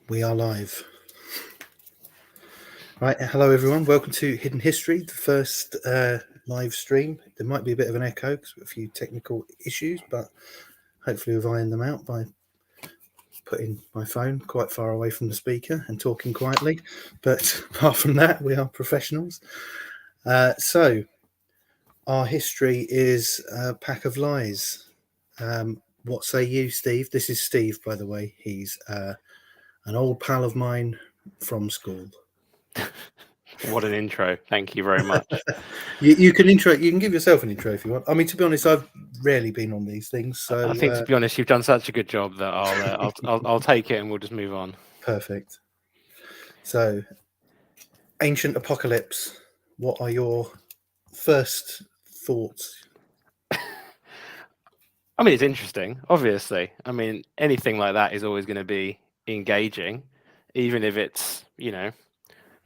We are live. Right, hello everyone. Welcome to Hidden History, the first live stream. There might be a bit of an echo because we've got a few technical issues, but hopefully we've ironed them out by putting my phone quite far away from the speaker and talking quietly. But apart from that, we are professionals. So our history is a pack of lies. What say you, Steve? This is Steve, by the way. He's an old pal of mine from school. What an intro. Thank you very much. You can intro. You can give yourself an intro if you want. I mean, to be honest, I've rarely been on these things, so I think, to be honest, you've done such a good job that I'll take it and we'll just move on. Perfect. So, ancient apocalypse. What are your first thoughts? I mean, it's interesting, obviously. I mean, anything like that is always going to be engaging, even if it's,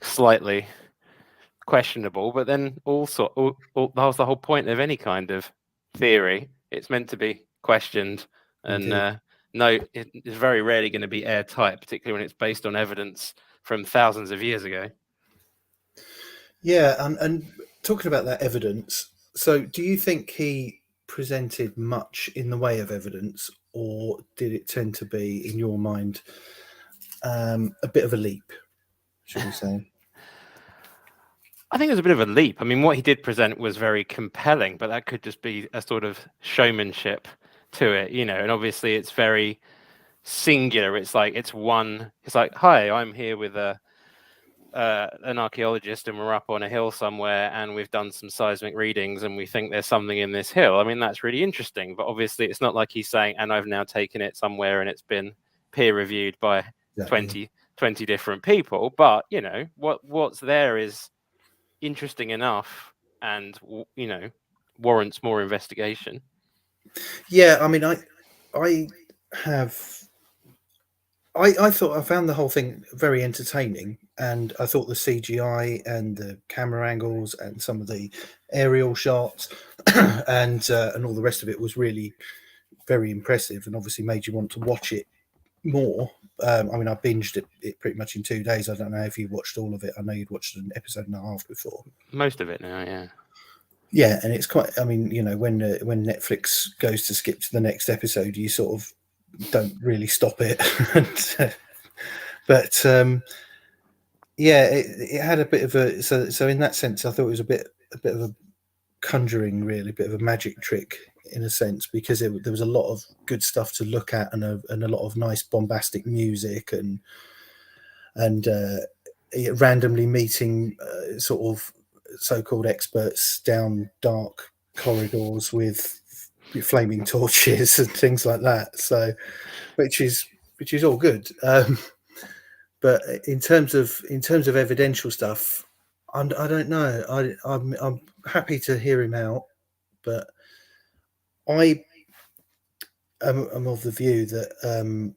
slightly questionable. But then also, that's the whole point of any kind of theory. It's meant to be questioned. And no, it's very rarely going to be airtight, particularly when it's based on evidence from thousands of years ago. Yeah, and talking about that evidence, so do you think he presented much in the way of evidence, or did it tend to be, in your mind, a bit of a leap, should we say? I think it was a bit of a leap. I mean, what he did present was very compelling, but that could just be a sort of showmanship to it, and obviously it's very singular. It's like, hi, I'm here with an archaeologist and we're up on a hill somewhere and we've done some seismic readings and we think there's something in this hill. I mean, that's really interesting, but obviously it's not like he's saying, and I've now taken it somewhere and it's been peer reviewed by 20 different people. But, what's there is interesting enough and, warrants more investigation. Yeah, I mean, I thought I found the whole thing very entertaining, and I thought the CGI and the camera angles and some of the aerial shots and all the rest of it was really very impressive, and obviously made you want to watch it more. I mean, I binged it pretty much in 2 days. I don't know if you watched all of it. I know you'd watched an episode and a half before. Most of it now, yeah. Yeah, and it's quite. I mean, when Netflix goes to skip to the next episode, you sort of don't really stop it. But yeah, it had a bit of a so in that sense, I thought it was a bit of a conjuring, really, a bit of a magic trick in a sense, because there was a lot of good stuff to look at and a lot of nice bombastic music and randomly meeting sort of so-called experts down dark corridors with flaming torches and things like that. So, which is all good. But in terms of evidential stuff, I don't know. I'm happy to hear him out, but I'm of the view that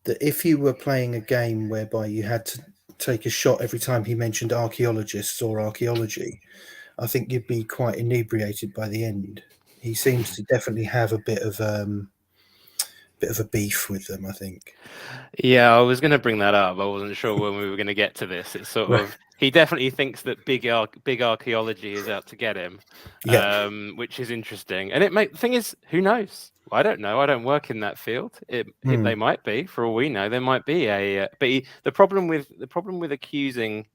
that if you were playing a game whereby you had to take a shot every time he mentioned archaeologists or archaeology, I think you'd be quite inebriated by the end. He seems to definitely have a bit of a beef with them, I think. Yeah, I was going to bring that up. I wasn't sure when we were going to get to this. It's sort of, he definitely thinks that big archaeology is out to get him, which is interesting. And the thing is, who knows? I don't know. I don't work in that field. They might be, for all we know. There might be but the problem with accusing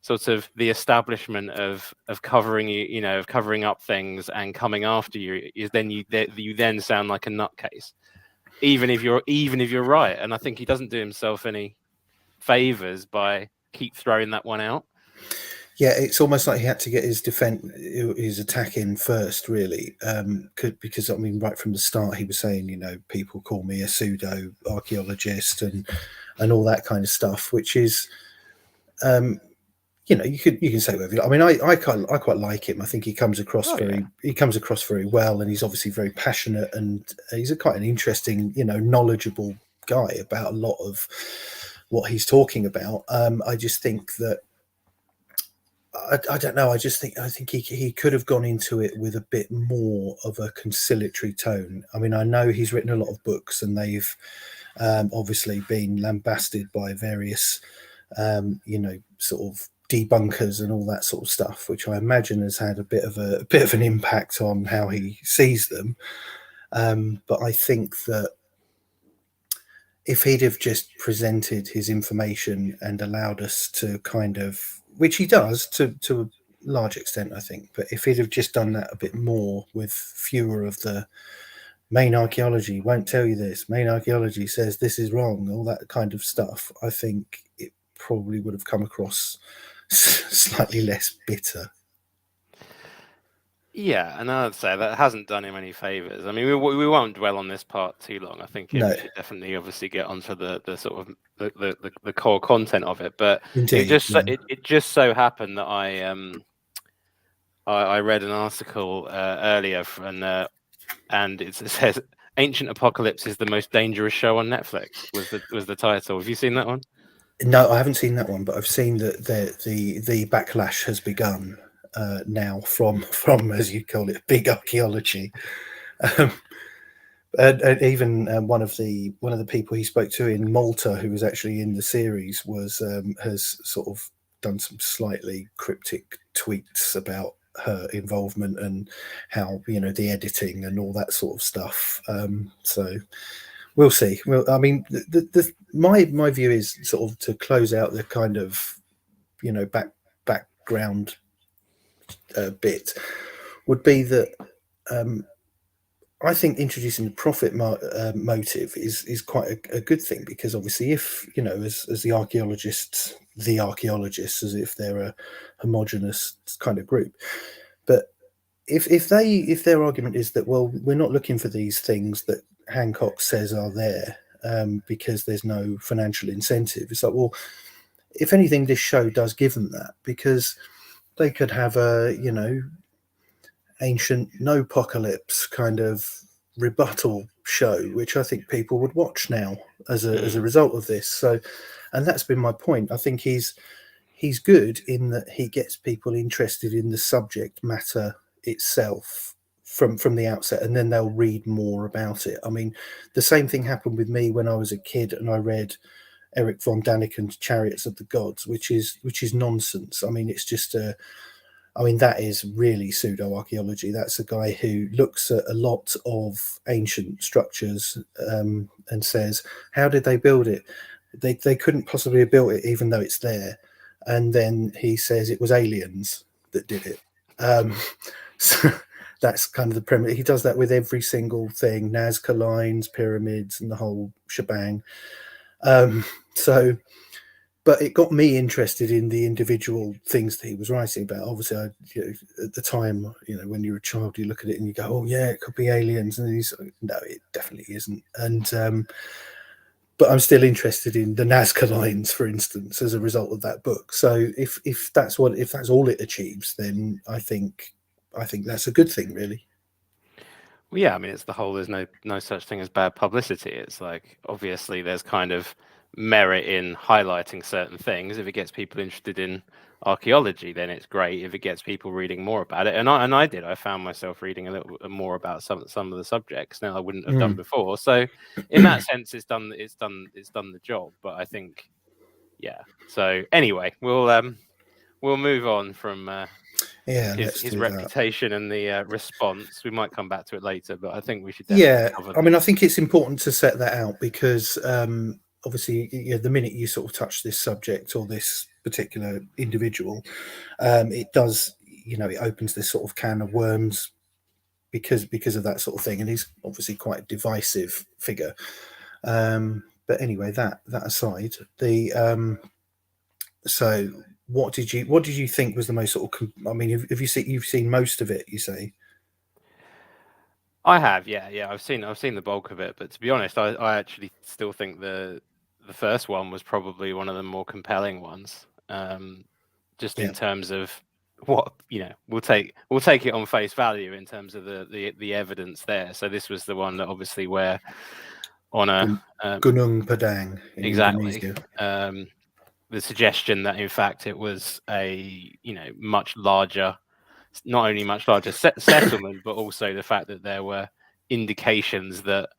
sort of the establishment of covering of covering up things and coming after you is then you then sound like a nutcase. Even if you're right, and I think he doesn't do himself any favors by keep throwing that one out. Yeah, it's almost like he had to get his attack in first, really, because I mean, right from the start, he was saying, people call me a pseudo archaeologist and all that kind of stuff, which is, you can say whatever you like. I mean, I quite like him. I think he comes across very well, and he's obviously very passionate, and he's quite an interesting, knowledgeable guy about a lot of what he's talking about. I just think that I don't know. I think he could have gone into it with a bit more of a conciliatory tone. I mean, I know he's written a lot of books, and they've obviously been lambasted by various, sort of debunkers and all that sort of stuff, which I imagine has had a bit of an impact on how he sees them. But I think that if he'd have just presented his information and allowed us to kind of, which he does to a large extent, I think, but if he'd have just done that a bit more with fewer of the main archaeology won't tell you this, main archaeology says this is wrong, all that kind of stuff, I think it probably would have come across slightly less bitter. Yeah, and I'd say that hasn't done him any favors. I mean, we won't dwell on this part too long. I think we should definitely, obviously, get onto the sort of the core content of it. But Indeed, it just so happened that I read an article earlier and it says "Ancient Apocalypse is the most dangerous show on Netflix" was the title. Have you seen that one? No, I haven't seen that one, but I've seen that the backlash has begun now from as you call it, big archaeology. And even one of the people he spoke to in Malta, who was actually in the series, has sort of done some slightly cryptic tweets about her involvement and how, the editing and all that sort of stuff. So we'll see. Well, I mean, my view is sort of to close out the kind of background bit would be that I think introducing the profit motive is quite a good thing, because obviously, if as the archaeologists, as if they're a homogenous kind of group, but if their argument is that, well, we're not looking for these things that Hancock says are there because there's no financial incentive, it's like, well, if anything, this show does give them that, because they could have a ancient no apocalypse kind of rebuttal show, which I think people would watch now as a result of this. So, and that's been my point. I think he's good in that he gets people interested in the subject matter itself from the outset, and then they'll read more about it. I mean, the same thing happened with me when I was a kid and I read Eric von Daniken's Chariots of the Gods, which is nonsense. I mean, it's just that is really pseudo-archaeology. That's a guy who looks at a lot of ancient structures and says, how did they build it? They couldn't possibly have built it, even though it's there. And then he says it was aliens that did it. So that's kind of the premise. He does that with every single thing, Nazca lines, pyramids, and the whole shebang. But it got me interested in the individual things that he was writing about. Obviously, at the time, when you're a child, you look at it and you go, "Oh yeah, it could be aliens," and he's like, "No, it definitely isn't." And but I'm still interested in the Nazca lines, for instance, as a result of that book. So if that's all it achieves, then I think that's a good thing, really. Well, yeah, I mean, it's the whole, there's no such thing as bad publicity. It's like, obviously there's kind of merit in highlighting certain things. If it gets people interested in archaeology, then it's great. If it gets people reading more about it, and I found myself reading a little bit more about some of the subjects now I wouldn't have done before. So in that sense, it's done the job. But I think, yeah. So anyway, we'll move on from his reputation and the response. We might come back to it later, but I think we should definitely cover. I mean, I think it's important to set that out, because obviously, the minute you sort of touch this subject or this particular individual, it does, it opens this sort of can of worms because of that sort of thing, and he's obviously quite a divisive figure. But anyway, that aside, so what did you think was the most sort of? I mean, you've seen most of it, you say? I have, yeah. I've seen the bulk of it, but to be honest, I actually still think the first one was probably one of the more compelling ones. Just in terms of what we'll take it on face value in terms of the evidence there. So this was the one that obviously where on a Gunung Padang in exactly Indonesia. the suggestion that in fact it was a, you know, much larger, not only much larger settlement, but also the fact that there were indications that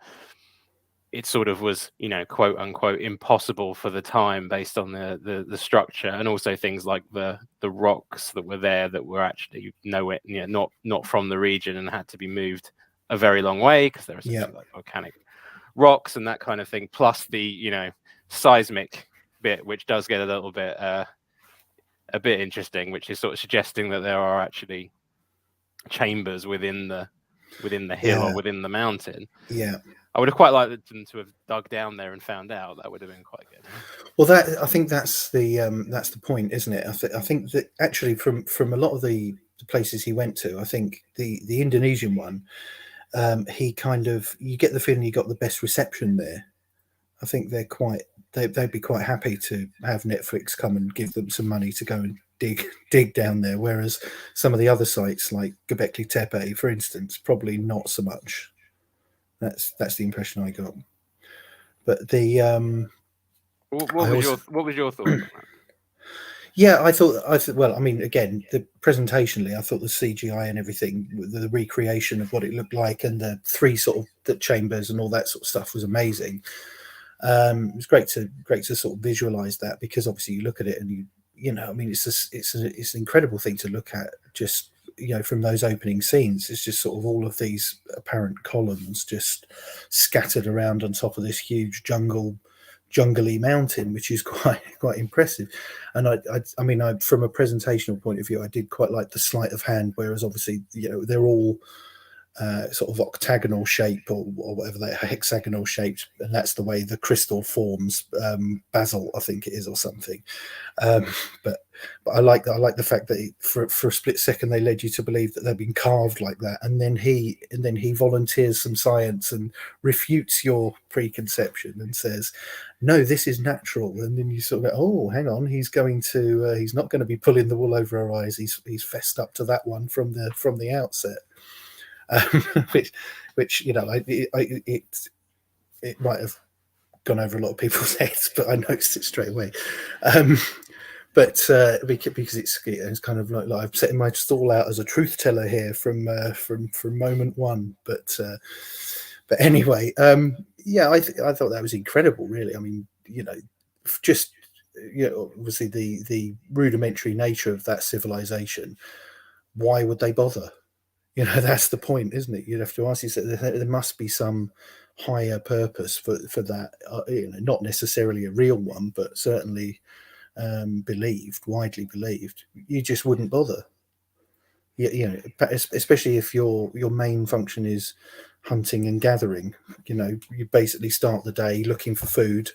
it sort of was, you know, quote unquote impossible for the time based on the structure, and also things like the rocks that were there that were actually nowhere, you know, not from the region and had to be moved a very long way because they're essentially like volcanic rocks and that kind of thing, plus the, you know, seismic bit, which does get a bit interesting, which is sort of suggesting that there are actually chambers within the hill or within the mountain. I would have quite liked them to have dug down there and found out. That would have been quite good. Well, I think that's the point, isn't it? I think that actually from a lot of the places he went to, I think the Indonesian one, he kind of, you get the feeling he got the best reception there. I think they'd be quite happy to have Netflix come and give them some money to go and dig down there, whereas some of the other sites like Göbekli Tepe, for instance, probably not so much. That's the impression I got. But the what was your thoughts on that? Yeah, I thought well, I mean, again, the presentationally, I thought the CGI and everything, the recreation of what it looked like, and the three sort of the chambers and all that sort of stuff was amazing. It was great to sort of visualize that, because obviously you look at it and you know, I mean, it's an incredible thing to look at, just, you know, from those opening scenes. It's just sort of all of these apparent columns just scattered around on top of this huge jungly mountain, which is quite impressive. And I mean, from a presentational point of view, I did quite like the sleight of hand, whereas obviously, you know, they're all sort of octagonal shape or whatever they are, hexagonal shaped, and that's the way the crystal forms, basalt, I think it is, or something. But I like the fact that for a split second they led you to believe that they've been carved like that, and then he volunteers some science and refutes your preconception and says, no, this is natural. And then you sort of go, oh, hang on, he's not going to be pulling the wool over our eyes. He's fessed up to that one from the outset. Which you know, it might have gone over a lot of people's heads, but I noticed it straight away. But because it's kind of like I'm setting my stall out as a truth teller here from moment one. But anyway, yeah, I thought that was incredible, really. I mean, you know, just, you know, obviously the rudimentary nature of that civilization. Why would they bother? You know, that's the point, isn't it? You'd have to ask yourself, there must be some higher purpose for that. You know, not necessarily a real one, but certainly widely believed. You just wouldn't bother. You know, especially if your main function is hunting and gathering. You know, you basically start the day looking for food,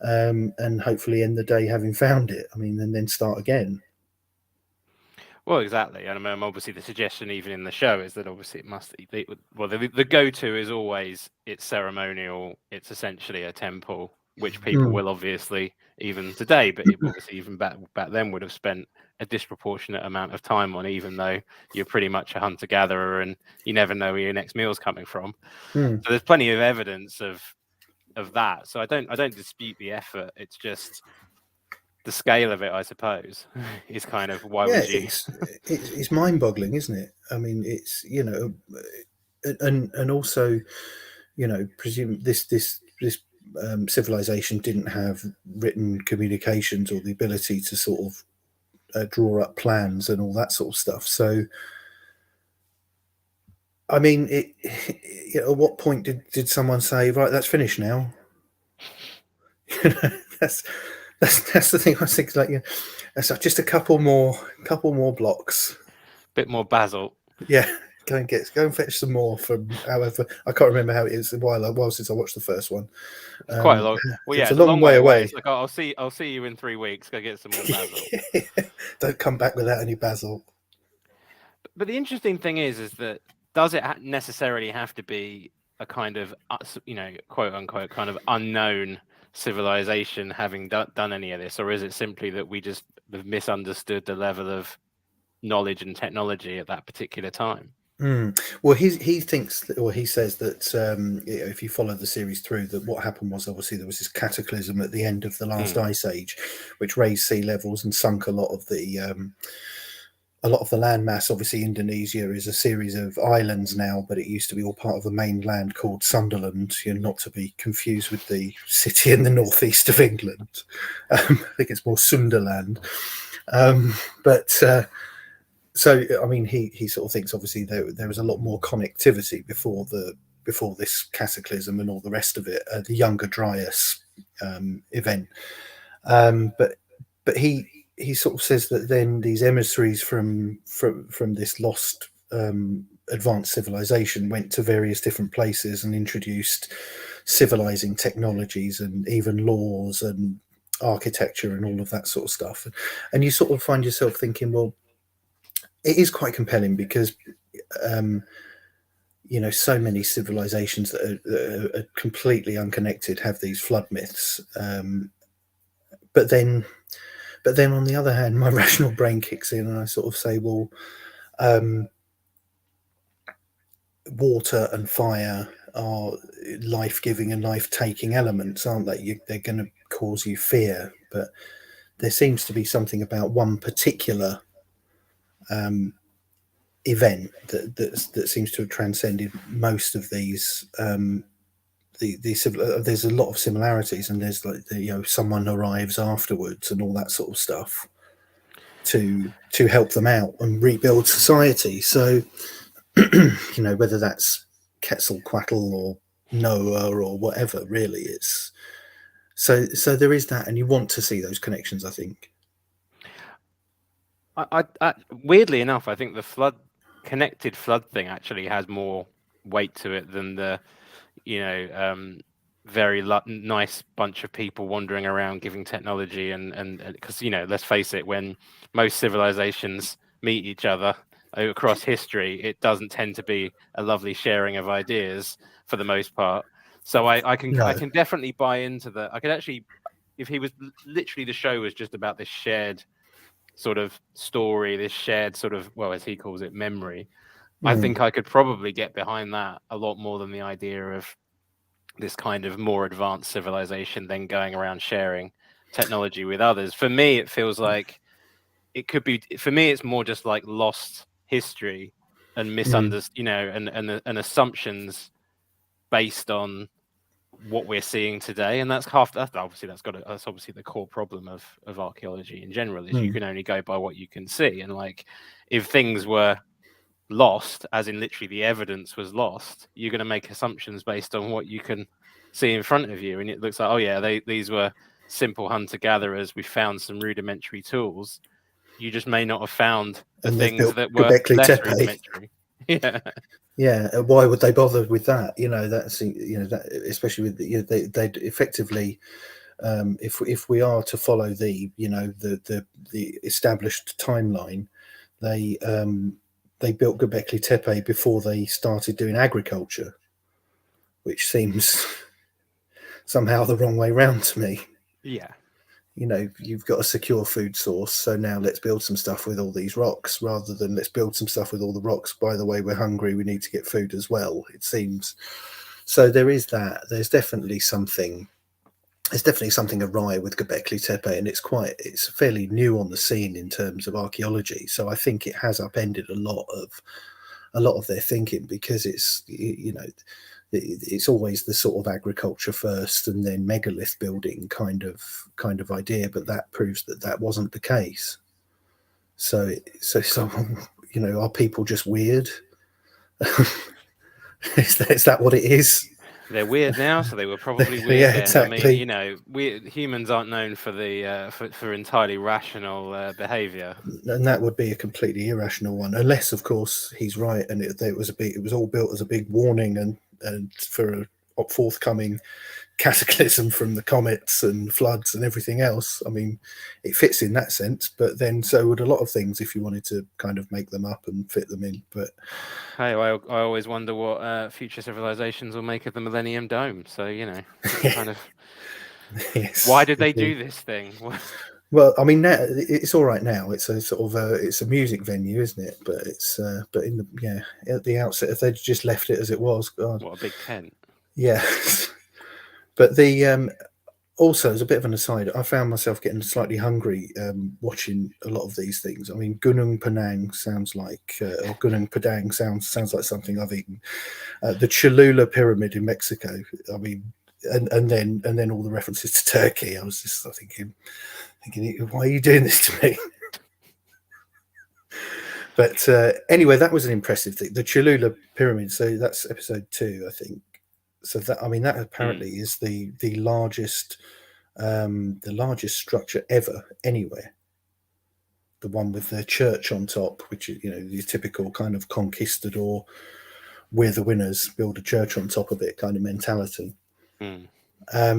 and hopefully end the day having found it. I mean, and then start again. Well, exactly, and I mean, obviously the suggestion even in the show is that obviously it must. The go-to is always it's ceremonial. It's essentially a temple, which people will obviously even today, but obviously even back then would have spent a disproportionate amount of time on, even though you're pretty much a hunter-gatherer and you never know where your next meal's coming from. So there's plenty of evidence of that. So I don't dispute the effort. It's just the scale of it, I suppose, is kind of why would you? It's mind-boggling, isn't it? I mean, it's, you know, and also, you know, presume this civilization didn't have written communications or the ability to sort of draw up plans and all that sort of stuff. So, I mean, you know, at what point did someone say, right, that's finished now? You know, that's the thing. I was thinking, like, you know, that's just a couple more blocks, bit more basalt. Yeah, go and fetch some more from. However, I can't remember how it is. A while since I watched the first one. It's quite a long. Well, yeah, it's a long way away. It's like, I'll see you in 3 weeks. Go get some more basalt. Don't come back without any basalt. But the interesting thing is that does it necessarily have to be a kind of, you know, quote unquote, kind of unknown civilization having done any of this, or is it simply that we just have misunderstood the level of knowledge and technology at that particular time? Well, he thinks that, or he says that if you follow the series through, that what happened was obviously there was this cataclysm at the end of the last ice age, which raised sea levels and sunk a lot of the land mass. Obviously, Indonesia is a series of islands now, but it used to be all part of a mainland called Sunderland. Not to be confused with the city in the northeast of England. I think it's more Sunderland. But so, I mean, he sort of thinks obviously there was a lot more connectivity before this cataclysm and all the rest of it, the Younger Dryas event. But he sort of says that then these emissaries from this lost advanced civilization went to various different places and introduced civilizing technologies and even laws and architecture and all of that sort of stuff. And you sort of find yourself thinking, well, it is quite compelling because so many civilizations that are completely unconnected have these flood myths, but then on the other hand, my rational brain kicks in and I sort of say, well, water and fire are life-giving and life-taking elements, aren't they? They're going to cause you fear, but there seems to be something about one particular event that seems to have transcended most of these. There's a lot of similarities, and there's like someone arrives afterwards and all that sort of stuff to help them out and rebuild society. So whether that's Quetzalcoatl or Noah or whatever, really, it's so there is that, and you want to see those connections, I think. I weirdly enough, I think the connected flood thing actually has more weight to it than the very nice bunch of people wandering around giving technology and because let's face it, when most civilizations meet each other across history, it doesn't tend to be a lovely sharing of ideas for the most part. So I can definitely buy into that. I could actually, if he was literally, the show was just about this shared sort of story, this shared sort of, well, as he calls it, memory, I think I could probably get behind that a lot more than the idea of this kind of more advanced civilization then going around sharing technology with others. For me, it feels like it could be, for me, it's more just like lost history and misunderstood, and assumptions based on what we're seeing today. And that's obviously the core problem of archaeology in general, is you can only go by what you can see. And like, if things were lost, as in literally the evidence was lost, you're going to make assumptions based on what you can see in front of you. And it looks like, oh yeah, these were simple hunter-gatherers. We found some rudimentary tools. You just may not have found the things that were less rudimentary. Yeah. Why would they bother with that? That's that, especially with they'd effectively, if we are to follow the established timeline, they built Göbekli Tepe before they started doing agriculture, which seems somehow the wrong way round to me. Yeah. You've got a secure food source, so now let's build some stuff with all these rocks, rather than let's build some stuff with all the rocks. By the way, we're hungry, we need to get food as well, it seems. So there is that. There's definitely something awry with Göbekli Tepe, and it's fairly new on the scene in terms of archaeology. So I think it has upended a lot of their thinking, because it's always the sort of agriculture first and then megalith building kind of idea, but that proves that wasn't the case. So are people just weird? Is that what it is? They're weird now, so they were probably weird yeah, then. exactly. I mean, humans aren't known for the for entirely rational behavior, and that would be a completely irrational one, unless, of course, he's right, and it was all built as a big warning and for a forthcoming cataclysm from the comets and floods and everything else. I mean, it fits in that sense, but then so would a lot of things if you wanted to kind of make them up and fit them in. But hey, I always wonder what future civilizations will make of the Millennium Dome. So kind of, yes, why did they do this thing? Well, I mean, now it's all right now. It's a sort of it's a music venue, isn't it? But in the at the outset, if they'd just left it as it was, God, What a big tent. yeah. But the also, as a bit of an aside, I found myself getting slightly hungry watching a lot of these things. I mean, Gunung Padang sounds like, or Gunung Padang sounds like something I've eaten. The Cholula Pyramid in Mexico. I mean, and then all the references to Turkey. I was just thinking, why are you doing this to me? But anyway, that was an impressive thing. The Cholula Pyramid. So that's episode 2, I think. So that, I mean, that apparently is the largest structure ever anywhere. The one with the church on top, which is, the typical kind of conquistador, we're the winners, build a church on top of it kind of mentality. Mm. I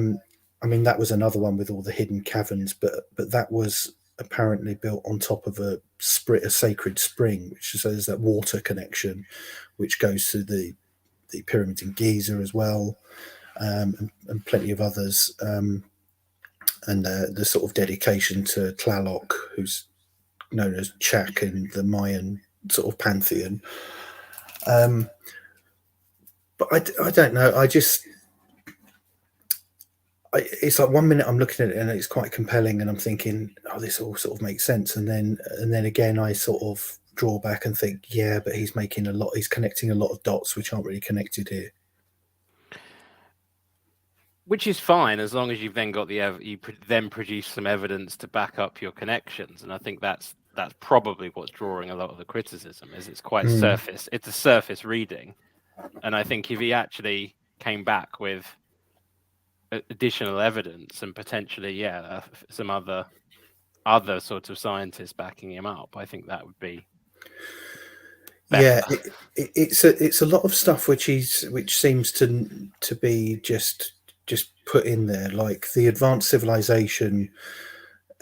mean, that was another one with all the hidden caverns, but that was apparently built on top of a sacred spring, which so there's that water connection, which goes to the pyramids in Giza as well, and plenty of others. And the sort of dedication to Tlaloc, who's known as Chak in the Mayan sort of pantheon. But I don't know. It's like 1 minute I'm looking at it and it's quite compelling, and I'm thinking, oh, this all sort of makes sense, and then again I sort of draw back and think, yeah, but he's connecting a lot of dots which aren't really connected here. Which is fine as long as you've then got then produce some evidence to back up your connections, and I think that's probably what's drawing a lot of the criticism. Is it's quite surface. It's a surface reading, and I think if he actually came back with additional evidence and potentially some other sort of scientists backing him up, I think that would be better. Yeah, it's a lot of stuff which seems to be just put in there, like the advanced civilization.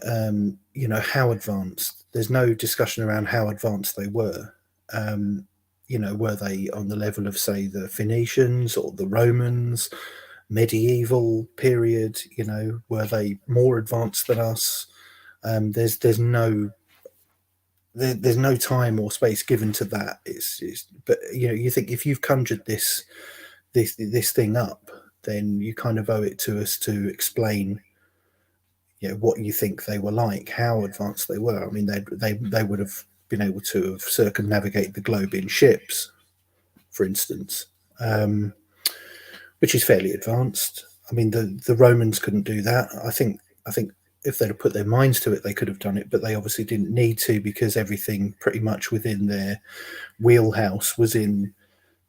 How advanced? There's no discussion around how advanced they were. Were they on the level of, say, the Phoenicians or the Romans, medieval period? Were they more advanced than us? There's no time or space given to that. But you think if you've conjured this thing up, then you kind of owe it to us to explain what you think they were like, how advanced they were. I mean, they would have been able to have circumnavigate the globe in ships, for instance, which is fairly advanced. I mean, the Romans couldn't do that. I think if they'd have put their minds to it, they could have done it, but they obviously didn't need to, because everything pretty much within their wheelhouse was in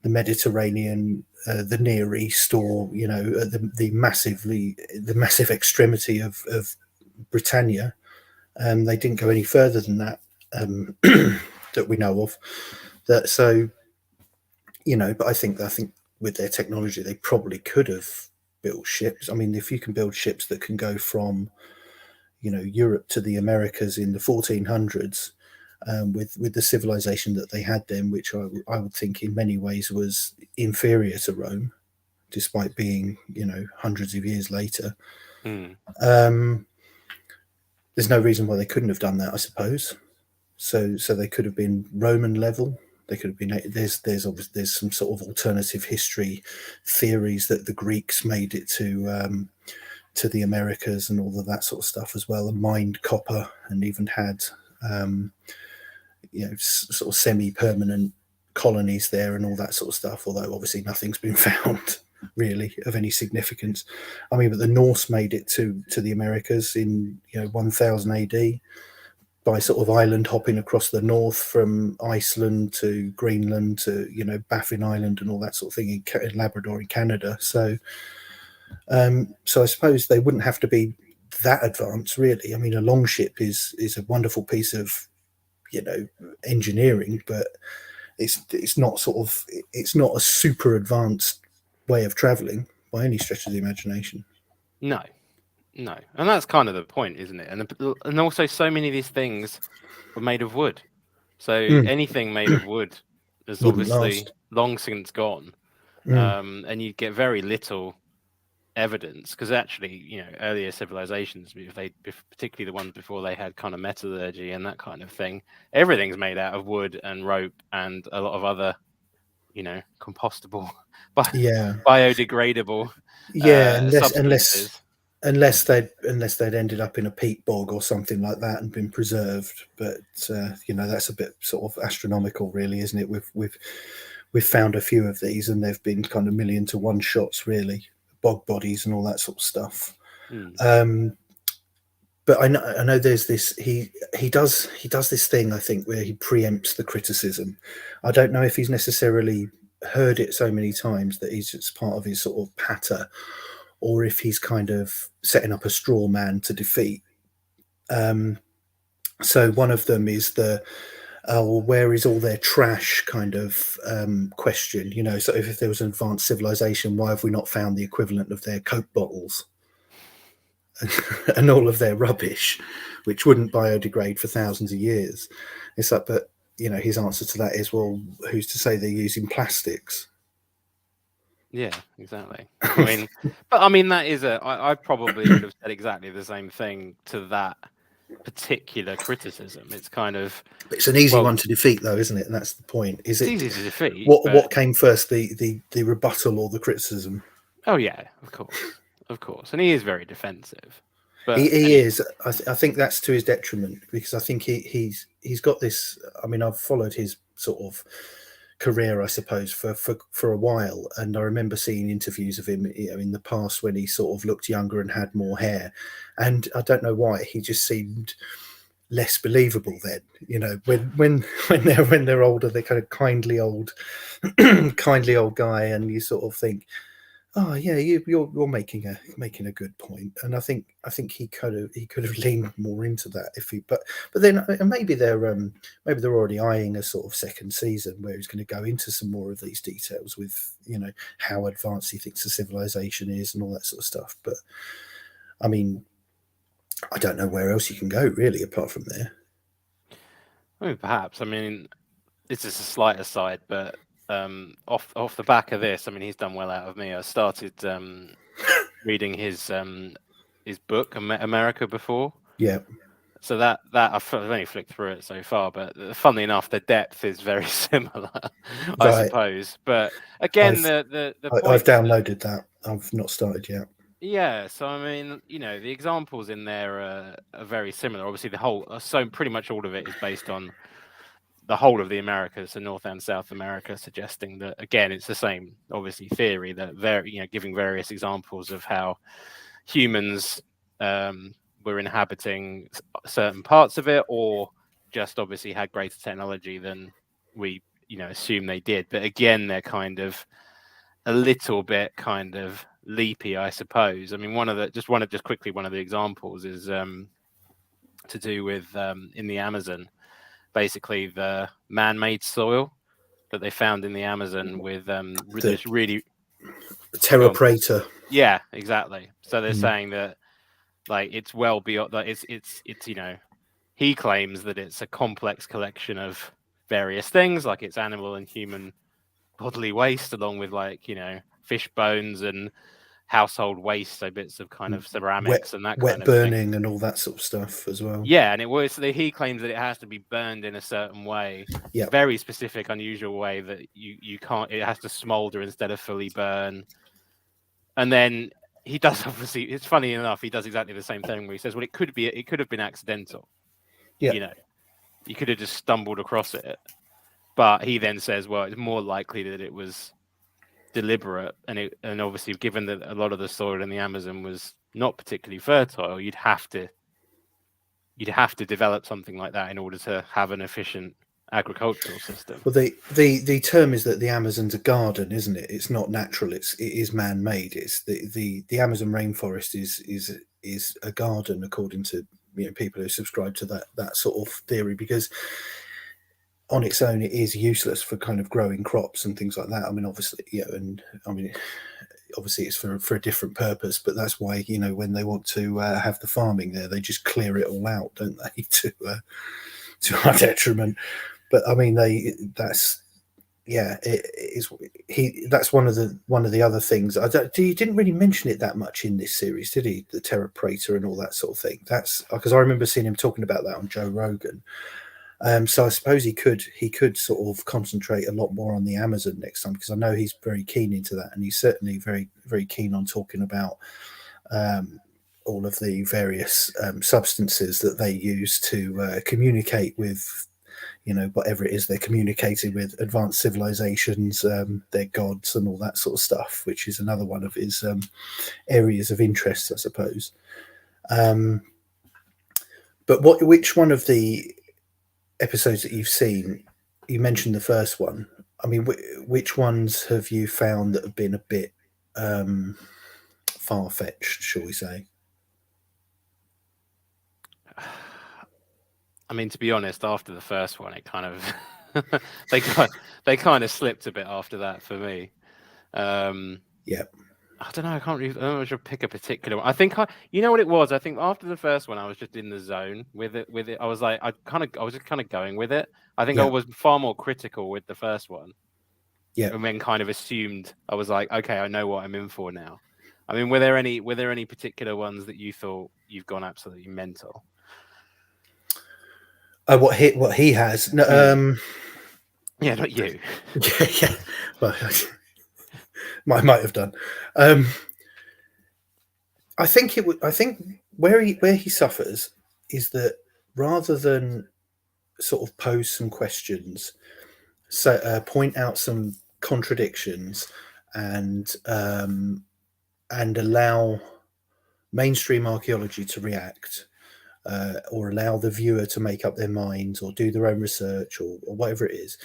the Mediterranean, the Near East, or the massive extremity of Britannia. They didn't go any further than that, that we know of. But I think with their technology, they probably could have built ships. I mean, if you can build ships that can go from Europe to the Americas in the 1400s, with the civilization that they had then, which I would think in many ways was inferior to Rome, despite being hundreds of years later. There's no reason why they couldn't have done that, I suppose. So they could have been Roman level. They could have been. There's some sort of alternative history theories that the Greeks made it to the Americas and all of that sort of stuff as well, and mined copper, and even had sort of semi-permanent colonies there and all that sort of stuff. Although obviously nothing's been found really of any significance. I mean, but the Norse made it to the Americas in 1000 AD. By sort of island hopping across the north from Iceland to Greenland to Baffin Island and all that sort of thing in Labrador in Canada. So I suppose they wouldn't have to be that advanced, really. I mean, a longship is a wonderful piece of engineering, but it's not a super advanced way of traveling by any stretch of the imagination. No, and that's kind of the point, isn't it? And also, so many of these things were made of wood, so anything made of wood is obviously long since gone, and you get very little evidence, because actually, earlier civilizations, particularly the ones before they had kind of metallurgy and that kind of thing, everything's made out of wood and rope and a lot of other, compostable, biodegradable substances. Unless they'd ended up in a peat bog or something like that and been preserved. But that's a bit sort of astronomical, really, isn't it? We've found a few of these, and they've been kind of 1,000,000-to-1 shots, really, bog bodies and all that sort of stuff. But I know there's this. He does this thing, I think, where he preempts the criticism. I don't know if he's necessarily heard it so many times that it's part of his sort of patter, or if he's kind of setting up a straw man to defeat. So one of them is where is all their trash kind of question? So if there was an advanced civilization, why have we not found the equivalent of their Coke bottles and all of their rubbish, which wouldn't biodegrade for thousands of years? It's like, but his answer to that is, well, who's to say they're using plastics? Yeah, exactly. That is I probably would have said exactly the same thing to that particular criticism. It's kind of, it's an easy one to defeat, though, isn't it? And that's the point. It's easy to defeat. What came first, the rebuttal or the criticism? Oh yeah, of course, and he is very defensive. But he is. I think that's to his detriment, because I think he's got this. I mean, I've followed his sort of career, I suppose, for a while, and I remember seeing interviews of him in the past when he sort of looked younger and had more hair, and I don't know why he just seemed less believable then. When they're older, they're kind of kindly old guy, and you sort of think, oh yeah, you're making a good point. And I think he could have leaned more into that but then maybe they're already eyeing a sort of second season where he's going to go into some more of these details with how advanced he thinks the civilization is and all that sort of stuff. But I mean, I don't know where else you can go really apart from there. Perhaps. I mean, this is a slight aside, but off the back of this, I mean, he's done well out of me. I started reading his book America before. Yeah. So that I've only flicked through it so far, but funnily enough, the depth is very similar, I suppose. But again, I've downloaded that. I've not started yet. Yeah, so I mean, the examples in there are very similar. Obviously, pretty much all of it is based on the whole of the Americas, so North and South America, suggesting that, again, it's the same, obviously, theory that giving various examples of how humans were inhabiting certain parts of it, or just obviously had greater technology than we, assume they did. But again, they're kind of a little bit kind of leapy, I suppose. I mean, one of the examples is to do with in the Amazon. Basically, the man-made soil that they found in the Amazon with this really terra preta. Yeah, exactly. So they're saying that, like, it's well beyond that. It's he claims that it's a complex collection of various things, like it's animal and human bodily waste, along with, like, fish bones and household waste, so bits of kind of ceramics and that kind of burning thing. And all that sort of stuff as well. Yeah, and he claims that it has to be burned in a certain way, very specific, unusual way, that you can't. It has to smolder instead of fully burn. And then he does, obviously, it's funny enough, he does exactly the same thing where he says, well, it could have been accidental. Yeah, you could have just stumbled across it. But he then says, well, it's more likely that it was deliberate, and obviously, given that a lot of the soil in the Amazon was not particularly fertile, you'd have to develop something like that in order to have an efficient agricultural system. Well, the term is that the Amazon's a garden, isn't it? It's not natural. It is man-made. It's the Amazon rainforest is a garden, according to people who subscribe to that sort of theory, because on its own it is useless for kind of growing crops and things like that. I mean, obviously, obviously it's for a different purpose, but that's why when they want to have the farming there, they just clear it all out, don't they, to our detriment. But I mean, yeah, it is. That's one of the other things. He didn't really mention it that much in this series, did he? The Terra Praetor and all that sort of thing. That's because I remember seeing him talking about that on Joe Rogan. So I suppose he could sort of concentrate a lot more on the Amazon next time, because I know he's very keen into that, and he's certainly very, very keen on talking about all of the various substances that they use to communicate with, whatever it is they're communicating with, advanced civilizations, their gods, and all that sort of stuff, which is another one of his areas of interest, I suppose. But which one of the episodes that you've seen, you mentioned the first one. I mean, which ones have you found that have been a bit far-fetched, shall we say? I mean, to be honest, after the first one, it kind of they kind of slipped a bit after that for me. Yeah. I don't know. I don't know if I should pick a particular one. I think you know what it was. I think after the first one, I was just in the zone with it. I was like, I was just kind of going with it. I think I was far more critical with the first one. Yeah. And then kind of assumed, I was like, okay, I know what I'm in for now. I mean, were there any particular ones that you thought you've gone absolutely mental? What he has? No, yeah, not you. yeah. Well, I might have done. I think it would. I think where he suffers is that rather than sort of pose some questions, so point out some contradictions, and allow mainstream archaeology to react, or allow the viewer to make up their minds or do their own research, or whatever it is.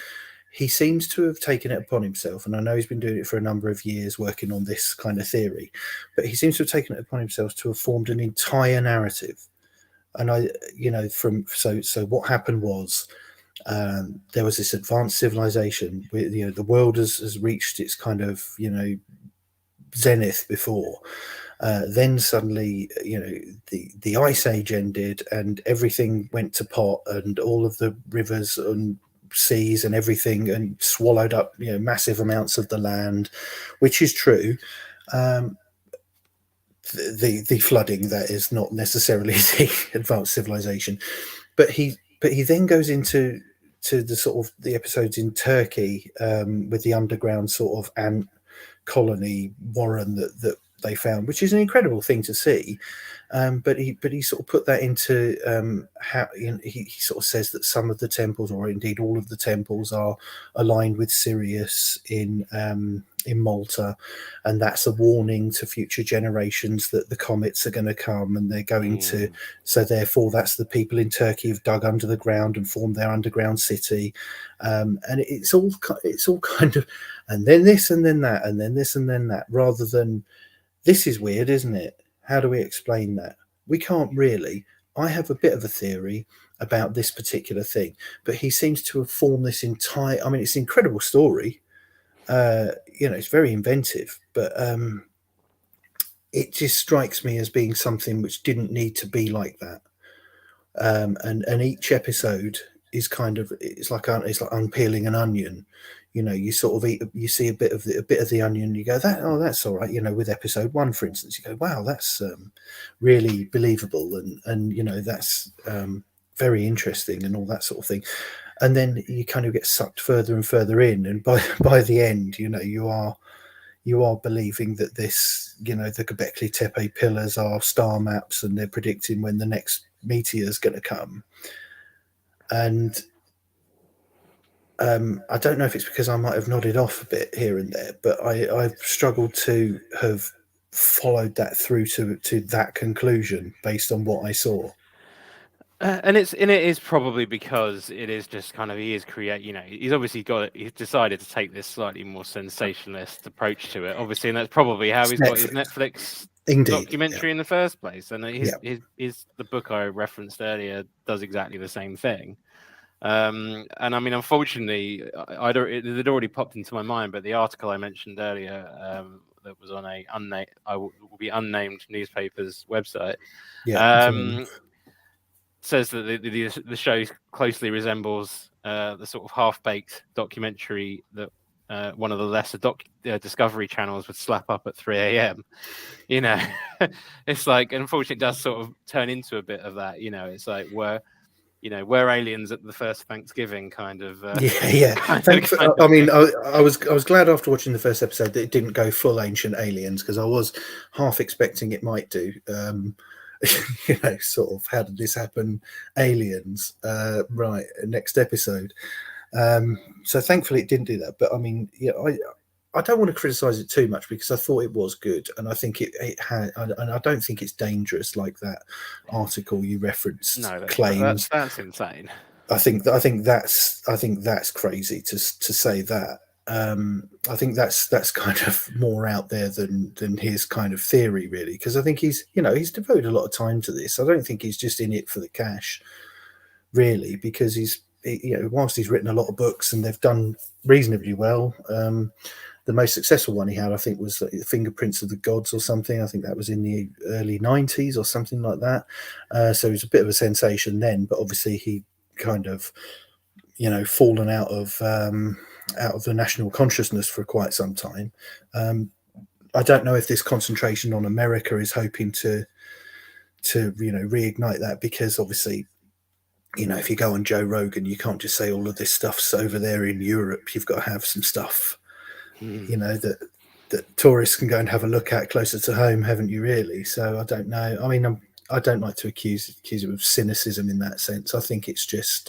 He seems to have taken it upon himself, and I know he's been doing it for a number of years, working on this kind of theory, but he seems to have taken it upon himself to have formed an entire narrative. And so what happened was, there was this advanced civilization where, the world has reached its kind of, zenith before. Then suddenly, the ice age ended, and everything went to pot, and all of the rivers and seas and everything, and swallowed up, massive amounts of the land, which is true. The flooding, that is not necessarily the advanced civilization, but he then goes into the sort of the episodes in Turkey, with the underground sort of ant colony warren that they found, which is an incredible thing to see. But he sort of put that into how he sort of says that some of the temples, or indeed all of the temples, are aligned with Sirius in Malta, and that's a warning to future generations that the comets are going to come, and they're going to. So therefore, that's the people in Turkey have dug under the ground and formed their underground city, and it's all kind of, and then this and then that, and then this and then that, rather than, this is weird, isn't it? How do we explain that? We can't really. I have a bit of a theory about this particular thing, but he seems to have formed this entire. I mean, it's an incredible story. It's very inventive, but it just strikes me as being something which didn't need to be like that. And each episode is kind of, it's like unpeeling an onion. You sort of you see a bit of the onion, you go, that's all right. With episode 1, for instance, you go, wow, that's really believable, and that's very interesting, and all that sort of thing. And then you kind of get sucked further and further in, and by the end, you are believing that this, the Göbekli Tepe pillars are star maps, and they're predicting when the next meteor is going to come. And I don't know if it's because I might have nodded off a bit here and there, but I've struggled to have followed that through to that conclusion based on what I saw. And it is probably because it is just kind of, he's obviously he's decided to take this slightly more sensationalist approach to it, obviously, and that's probably how he's got his Netflix documentary in the first place. And his the book I referenced earlier does exactly the same thing. And I mean, unfortunately, it had already popped into my mind, but the article I mentioned earlier, that was on a will be unnamed newspaper's website. says that the show closely resembles the sort of half-baked documentary that one of the lesser Discovery channels would slap up at 3 a.m. You know, it's like, unfortunately, it does sort of turn into a bit of that. You know, it's like we're aliens at the first Thanksgiving kind of. Yeah. I mean, I was glad after watching the first episode that it didn't go full Ancient Aliens, because I was half expecting it might do. Sort of, how did this happen? Aliens, right? Next episode. So thankfully it didn't do that. But I mean, yeah, I don't want to criticize it too much, because I thought it was good, and I think it had, and I don't think it's dangerous like that article you referenced claims. That's insane. I think that's crazy to say that. I think that's kind of more out there than his kind of theory, really, because I think he's devoted a lot of time to this. I don't think he's just in it for the cash, really, because whilst he's written a lot of books and they've done reasonably well. The most successful one he had, I think, was the Fingerprints of the Gods or something. I think that was in the early 90s or something like that. So it was a bit of a sensation then, but obviously he kind of, fallen out of the national consciousness for quite some time. I don't know if this concentration on America is hoping to reignite that, because obviously, if you go on Joe Rogan, you can't just say all of this stuff's over there in Europe. You've got to have some stuff, that tourists can go and have a look at closer to home, haven't you, really? So I don't know. I mean, I don't like to accuse him of cynicism in that sense. I think it's just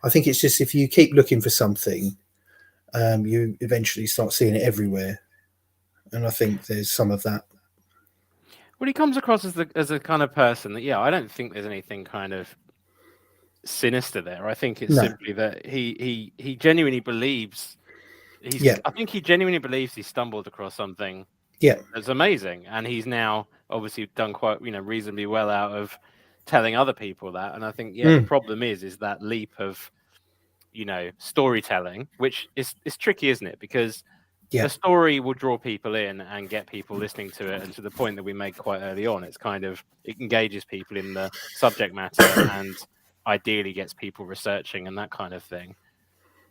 if you keep looking for something, you eventually start seeing it everywhere, and I think there's some of that. Well, he comes across as a kind of person that, I don't think there's anything kind of sinister there. I think it's simply that he genuinely believes I think he genuinely believes he stumbled across something that's amazing, and he's now obviously done quite reasonably well out of telling other people that. And I think the problem is that leap of storytelling, which is tricky, isn't it? Because a story will draw people in and get people listening to it, and to the point that we made quite early on, it's kind of, it engages people in the subject matter and ideally gets people researching and that kind of thing.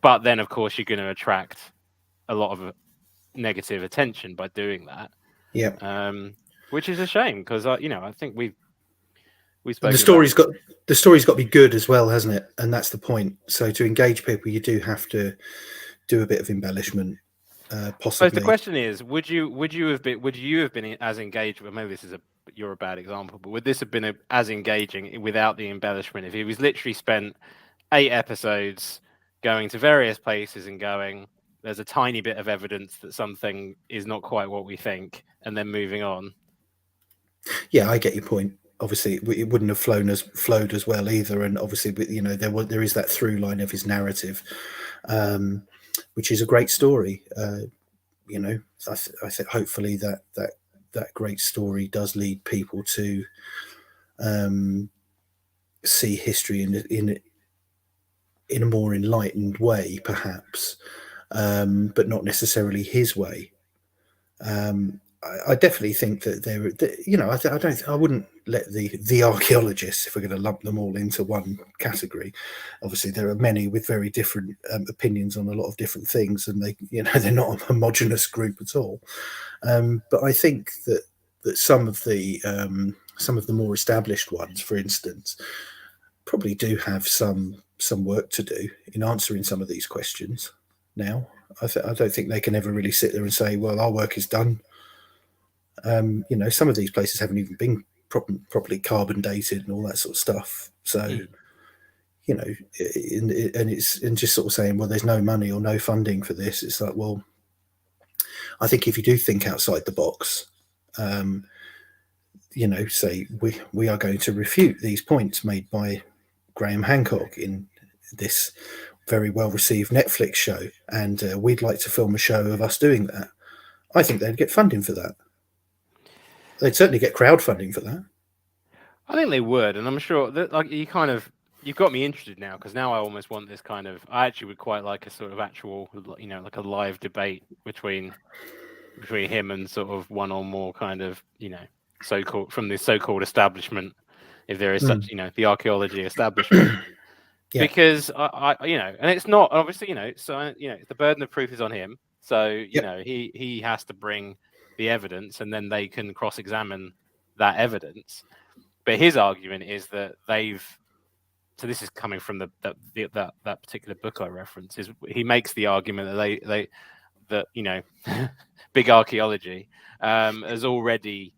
But then, of course, you're going to attract a lot of negative attention by doing that. Which is a shame, because I think we've spoken. The story's got to be good as well, hasn't it? And that's the point. So to engage people, you do have to do a bit of embellishment, possibly. So the question is, would you have been as engaged? Well, maybe you're a bad example, but would this have been as engaging without the embellishment? If he was literally spent 8 episodes going to various places and going, there's a tiny bit of evidence that something is not quite what we think, and then moving on. Yeah, I get your point. Obviously, it wouldn't have flowed as well either, and obviously, there is that through line of his narrative, which is a great story. I think hopefully that great story does lead people to see history in a more enlightened way, perhaps, but not necessarily his way. I definitely think that I wouldn't let the archaeologists, if we're going to lump them all into one category. Obviously, there are many with very different opinions on a lot of different things, and they're not a homogenous group at all. But I think that some of the more established ones, for instance, probably do have some work to do in answering some of these questions. Now, I don't think they can ever really sit there and say, "Well, our work is done." Some of these places haven't even been properly carbon dated and all that sort of stuff. So, and just sort of saying, well, there's no money or no funding for this. It's like, well, I think if you do think outside the box, say we are going to refute these points made by Graham Hancock in this very well received Netflix show, and we'd like to film a show of us doing that. I think they'd get funding for that. They'd certainly get crowdfunding for that. I think they would, and I'm sure that you've got me interested now, because now I almost want this kind of. I actually would quite like a sort of actual, like a live debate between him and sort of one or more kind of, so-called from the so-called establishment if there is such, the archaeology establishment. Yeah. Because I, and it's not obviously, so the burden of proof is on him. So he has to bring the evidence, and then they can cross-examine that evidence. But his argument is that so this is coming from that particular book I reference, is he makes the argument that big archaeology has already,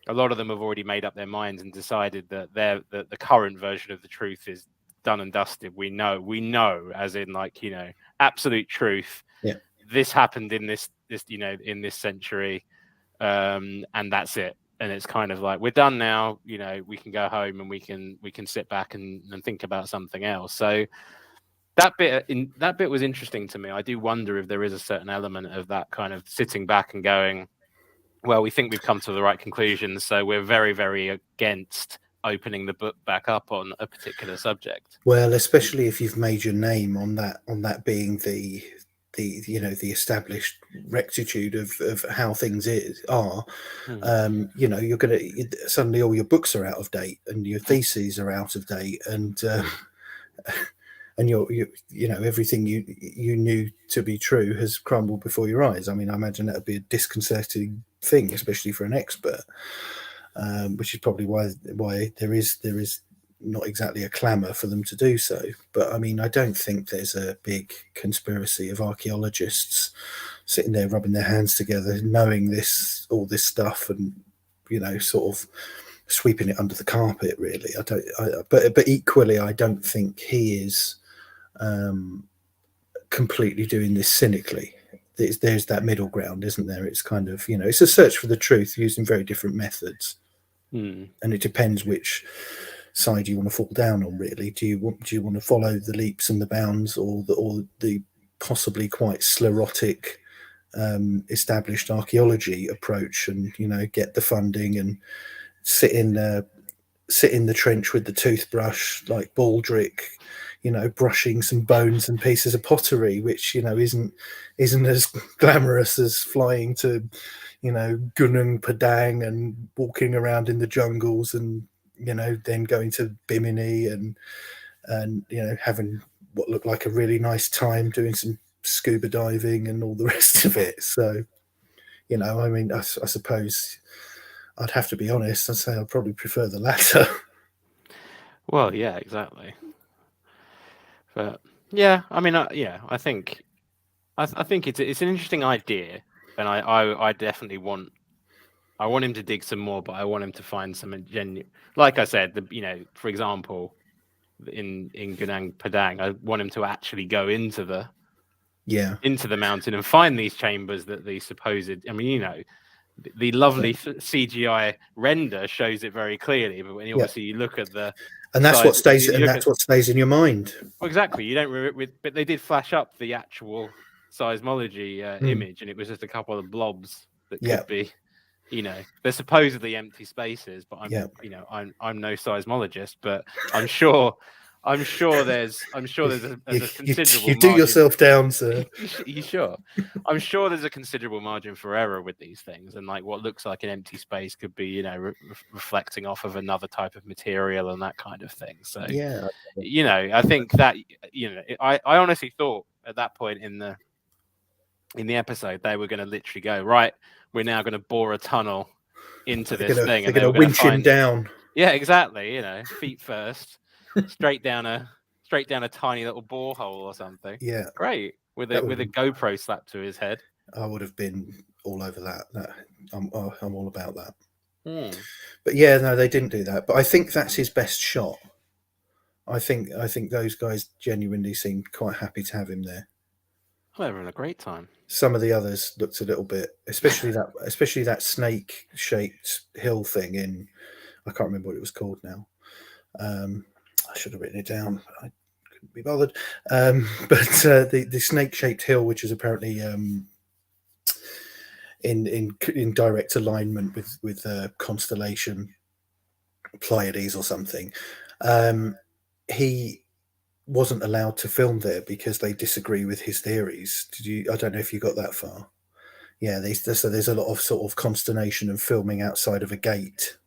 a lot of them have already made up their minds and decided that the current version of the truth is done and dusted. We know, as in absolute truth. Yeah. This happened in this in this century, and that's it. And it's kind of like, we're done now. We can go home and we can sit back and think about something else. So that bit was interesting to me. I do wonder if there is a certain element of that kind of sitting back and going, well, we think we've come to the right conclusions, so we're very, very against opening the book back up on a particular subject. Well, especially if you've made your name on that being the established rectitude of how things are. You're going to suddenly all your books are out of date and your theses are out of date, and and everything you knew to be true has crumbled before your eyes. I mean, I imagine that would be a disconcerting thing, especially for an expert, which is probably why there is not exactly a clamour for them to do so. But I mean, I don't think there's a big conspiracy of archaeologists sitting there rubbing their hands together, knowing all this stuff, and sort of sweeping it under the carpet. Really, but equally, I don't think he is completely doing this cynically. There's that middle ground, isn't there? It's kind of it's a search for the truth using very different methods, and it depends which side you want to fall down on. Really, do you want to follow the leaps and the bounds, or the possibly quite sclerotic established archaeology approach, and get the funding and sit in the trench with the toothbrush like Baldric, brushing some bones and pieces of pottery, which isn't as glamorous as flying to Gunung Padang and walking around in the jungles, and then going to Bimini and having what looked like a really nice time doing some scuba diving and all the rest of it. So I mean, I suppose I'd have to be honest, I'd say I'd probably prefer the latter. Well, yeah, exactly. But yeah, I mean, I think it's an interesting idea, and I definitely want him to dig some more, but I want him to find some genuine. Like I said, for example, in Gunung Padang, I want him to actually go into the mountain and find these chambers that the supposed. I mean, the lovely CGI render shows it very clearly, but when you look at the and that's what stays, what stays in your mind. Well, exactly. You don't, but they did flash up the actual seismology image, and it was just a couple of blobs that could be, they're supposedly empty spaces. But I'm no seismologist, but I'm sure there's a considerable. You do yourself down, sir. You sure? I'm sure there's a considerable margin for error with these things, and what looks like an empty space could be, reflecting off of another type of material and that kind of thing. So I think that I honestly thought at that point in the episode they were going to literally go, right, we're now going to bore a tunnel into this thing, and they're going to winch him down. Yeah, exactly. Feet first. straight down a tiny little borehole or something. Yeah, great with a GoPro slapped to his head. I would have been all over that. I'm all about that. But yeah, no, they didn't do that. But I think that's his best shot. I think those guys genuinely seemed quite happy to have him there. Well, they're having a great time. Some of the others looked a little bit, especially that snake-shaped hill thing in, I can't remember what it was called now. I should have written it down. I couldn't be bothered. But the snake-shaped hill, which is apparently in direct alignment with constellation Pleiades or something, he wasn't allowed to film there because they disagree with his theories. I don't know if you got that far. Yeah, so there's a lot of sort of consternation and filming outside of a gate.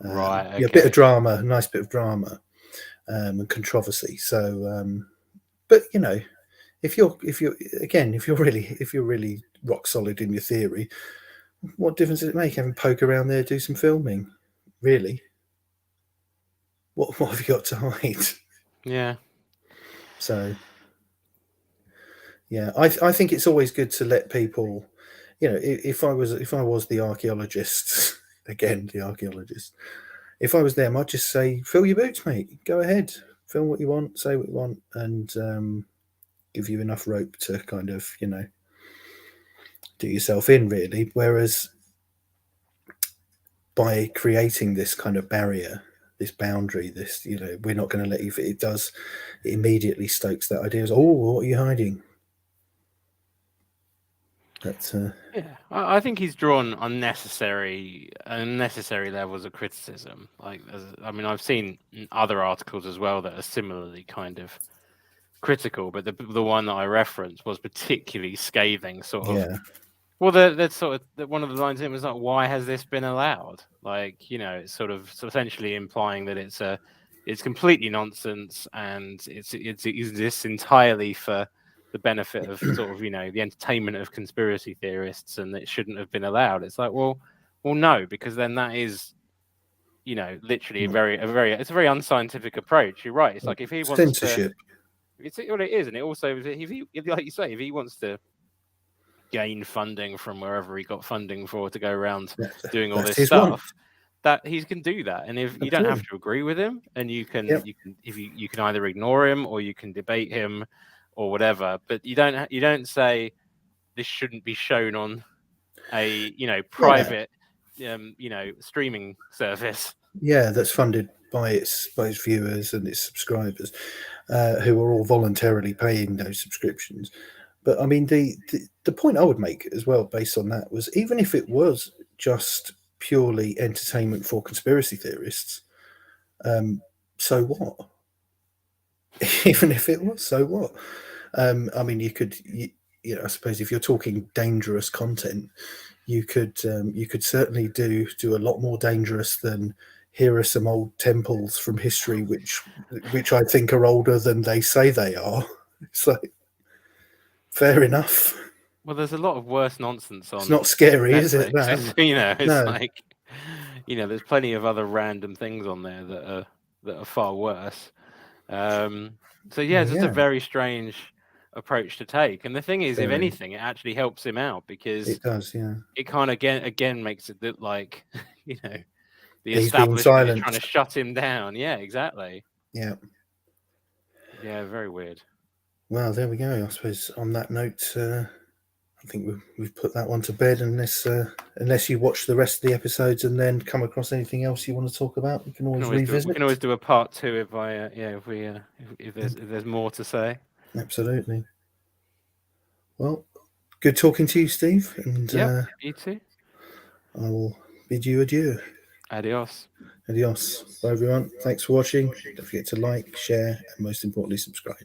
Right. Yeah, a bit of Okay. drama, a nice bit of drama, and controversy. So, but you know, if you're again, if you're really rock solid in your theory, what difference does it make having poke around there, do some filming? Really, what have you got to hide? Yeah. So, yeah, I think it's always good to let people, you know, if I was the archaeologist, again the archaeologist, if I was them, I'd just say, fill your boots, mate. Go ahead, film what you want, say what you want, and give you enough rope to kind of, you know, do yourself in, really. Whereas by creating this kind of barrier, this boundary, this, you know, we're not going to let you, it immediately stokes that idea as, oh, what are you hiding? That's Yeah, I think he's drawn unnecessary levels of criticism. Like, I mean, I've seen other articles as well that are similarly kind of critical, but the one that I referenced was particularly scathing. Sort of, yeah, well, one of the lines in it was like, "Why has this been allowed?" Like, you know, it's sort of essentially implying that it's completely nonsense and it exists entirely for the benefit of sort of, you know, the entertainment of conspiracy theorists, and it shouldn't have been allowed. It's like, well, no, because then that is, you know, literally it's a very unscientific approach. You're right. It's like if he wants to, censorship. it's what it is, and it also, like you say, if he wants to gain funding from wherever he got funding for to go around doing all That's this his one. stuff, that he can do that. And if you don't have Absolutely. to agree with him, and Yep. if you can either ignore him or you can debate him or whatever, but you don't say this shouldn't be shown on a, you know, Yeah. private you know, streaming service. Yeah, that's funded by its viewers and its subscribers, who are all voluntarily paying those subscriptions. But I mean, the point I would make as well, based on that, was even if it was just purely entertainment for conspiracy theorists, so what? Even if it was, so what? I mean, you know, I suppose if you're talking dangerous content, you could certainly do a lot more dangerous than, here are some old temples from history which I think are older than they say they are. It's like, fair enough. Well, there's a lot of worse nonsense It's on not scary, is it? Netflix. That You know, it's no, like, you know, there's plenty of other random things on there that are far worse. So yeah, well, it's just a yeah, very strange approach to take. And the thing is, if very. anything, it actually helps him out because It does, yeah. it kind of again makes it look like, you know, the He's being establishment is trying to silenced. shut him down. Yeah, exactly. Yeah. Yeah, very weird. Well, there we go. I suppose on that note, I think we've put that one to bed. Unless you watch the rest of the episodes and then come across anything else you want to talk about, we can always revisit. We can always do a part two if if there's more to say. Absolutely. Well, good talking to you, Steve, and Yep, you too. I will bid you adieu. Adios. Adios. Bye, everyone. Thanks for watching. Don't forget to like, share, and most importantly, subscribe.